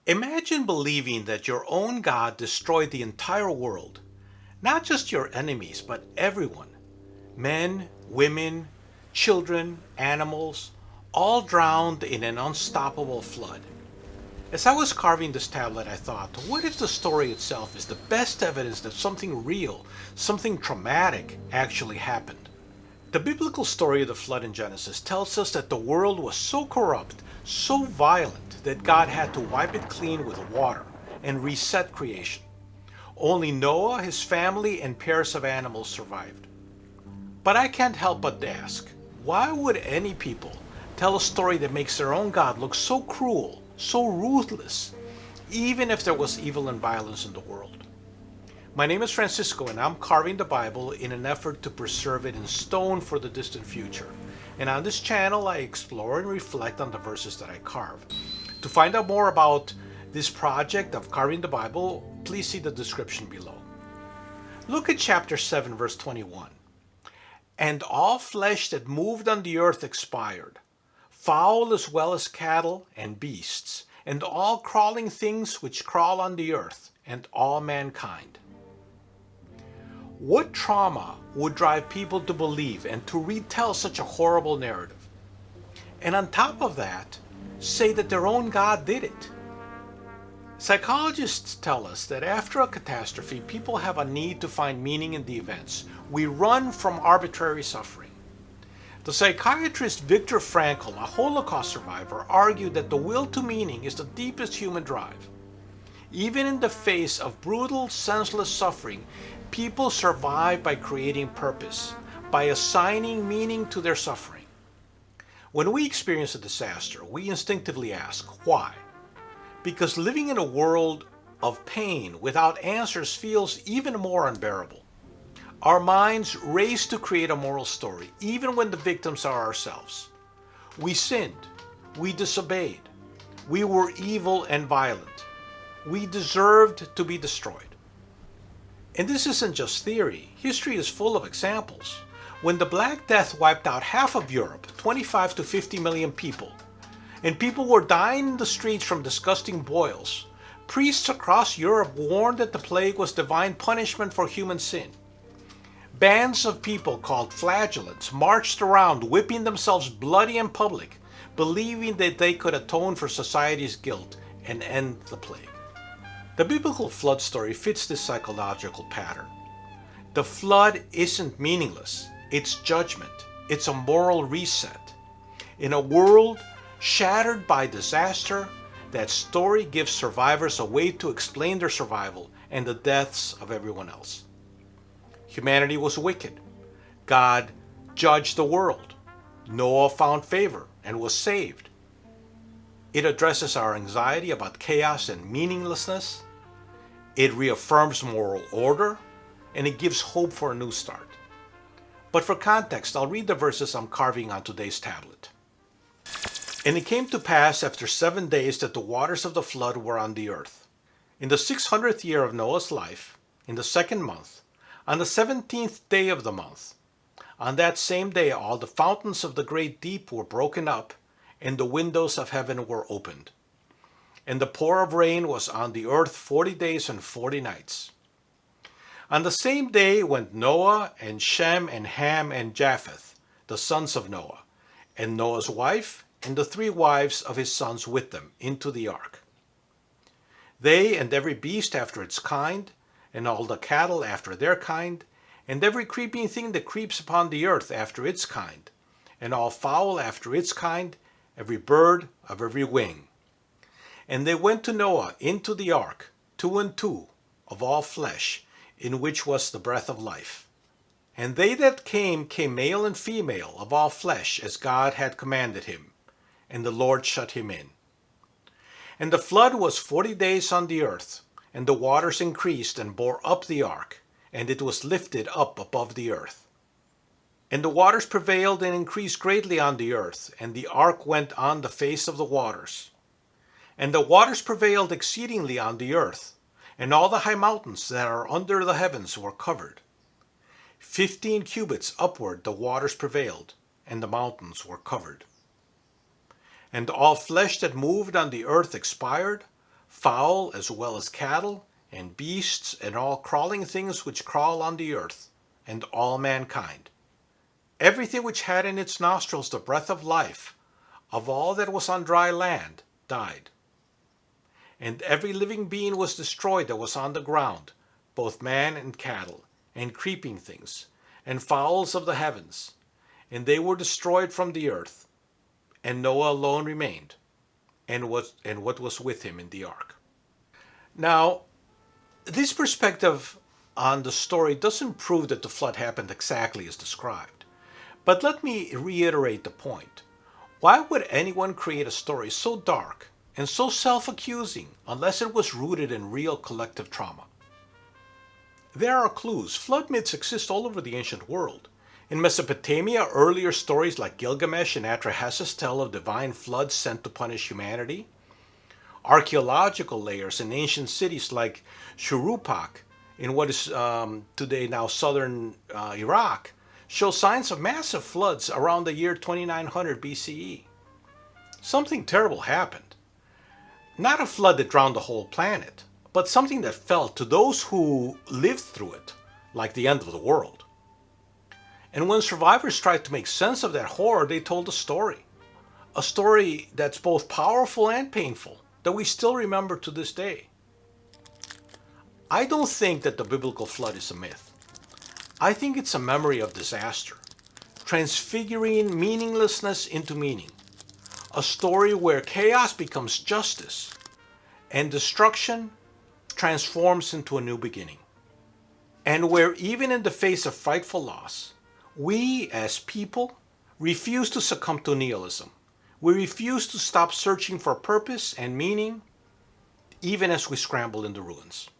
Imagine believing that your own God destroyed the entire world, not just your enemies, but everyone. Men, women, children, animals, all drowned in an unstoppable flood. As I was carving this tablet, I thought, what if the story itself is the best evidence that something real, something traumatic, actually happened? The biblical story of the flood in Genesis tells us that the world was so corrupt, so violent, that God had to wipe it clean with water and reset creation. Only Noah, his family, and pairs of animals survived. But I can't help but ask, why would any people tell a story that makes their own God look so cruel, so ruthless, even if there was evil and violence in the world? My name is Francisco, and I'm carving the Bible in an effort to preserve it in stone for the distant future. And on this channel, I explore and reflect on the verses that I carve. To find out more about this project of carving the Bible, please see the description below. Look at chapter 7, verse 21. And all flesh that moved on the earth expired, fowl as well as cattle and beasts, and all crawling things which crawl on the earth, and all mankind. What trauma would drive people to believe and to retell such a horrible narrative? And on top of that, say that their own God did it. Psychologists tell us that after a catastrophe, people have a need to find meaning in the events. We run from arbitrary suffering. The psychiatrist Viktor Frankl, a Holocaust survivor, argued that the will to meaning is the deepest human drive. Even in the face of brutal, senseless suffering, people survive by creating purpose, by assigning meaning to their suffering. When we experience a disaster, we instinctively ask, why? Because living in a world of pain without answers feels even more unbearable. Our minds race to create a moral story, even when the victims are ourselves. We sinned. We disobeyed. We were evil and violent. We deserved to be destroyed. And this isn't just theory. History is full of examples. When the Black Death wiped out half of Europe, 25 to 50 million people, and people were dying in the streets from disgusting boils, priests across Europe warned that the plague was divine punishment for human sin. Bands of people called Flagellants marched around whipping themselves bloody in public, believing that they could atone for society's guilt and end the plague. The biblical flood story fits this psychological pattern. The flood isn't meaningless. It's judgment. It's a moral reset. In a world shattered by disaster, that story gives survivors a way to explain their survival and the deaths of everyone else. Humanity was wicked. God judged the world. Noah found favor and was saved. It addresses our anxiety about chaos and meaninglessness. It reaffirms moral order, and it gives hope for a new start. But for context, I'll read the verses I'm carving on today's tablet. And it came to pass after 7 days that the waters of the flood were on the earth. In the 600th year of Noah's life, in the second month, on the 17th day of the month, on that same day all the fountains of the great deep were broken up, and the windows of heaven were opened. And the pour of rain was on the earth 40 days and 40 nights. On the same day went Noah and Shem and Ham and Japheth, the sons of Noah, and Noah's wife and the 3 wives of his sons with them, into the ark. They and every beast after its kind, and all the cattle after their kind, and every creeping thing that creeps upon the earth after its kind, and all fowl after its kind, every bird of every wing. And they went to Noah into the ark, 2 and 2, of all flesh, in which was the breath of life. And they that came male and female of all flesh, as God had commanded him. And the Lord shut him in. And the flood was 40 days on the earth, and the waters increased and bore up the ark, and it was lifted up above the earth. And the waters prevailed and increased greatly on the earth, and the ark went on the face of the waters. And the waters prevailed exceedingly on the earth, and all the high mountains that are under the heavens were covered. 15 cubits upward the waters prevailed, and the mountains were covered. And all flesh that moved on the earth expired, fowl as well as cattle, and beasts, and all crawling things which crawl on the earth, and all mankind. Everything which had in its nostrils the breath of life, of all that was on dry land, died. And every living being was destroyed that was on the ground, both man and cattle, and creeping things, and fowls of the heavens, and they were destroyed from the earth. And Noah alone remained, and what was with him in the ark. Now, this perspective on the story doesn't prove that the flood happened exactly as described. But let me reiterate the point. Why would anyone create a story so dark and so self-accusing unless it was rooted in real collective trauma? There are clues. Flood myths exist all over the ancient world. In Mesopotamia, earlier stories like Gilgamesh and Atrahasis tell of divine floods sent to punish humanity. Archaeological layers in ancient cities like Shuruppak, in what is today now southern Iraq, show signs of massive floods around the year 2900 BCE. Something terrible happened. Not a flood that drowned the whole planet, but something that felt to those who lived through it like the end of the world. And when survivors tried to make sense of that horror, they told a story that's both powerful and painful, that we still remember to this day. I don't think that the biblical flood is a myth. I think it's a memory of disaster, transfiguring meaninglessness into meaning. A story where chaos becomes justice and destruction transforms into a new beginning. And where even in the face of frightful loss, we as people refuse to succumb to nihilism. We refuse to stop searching for purpose and meaning, even as we scramble in the ruins.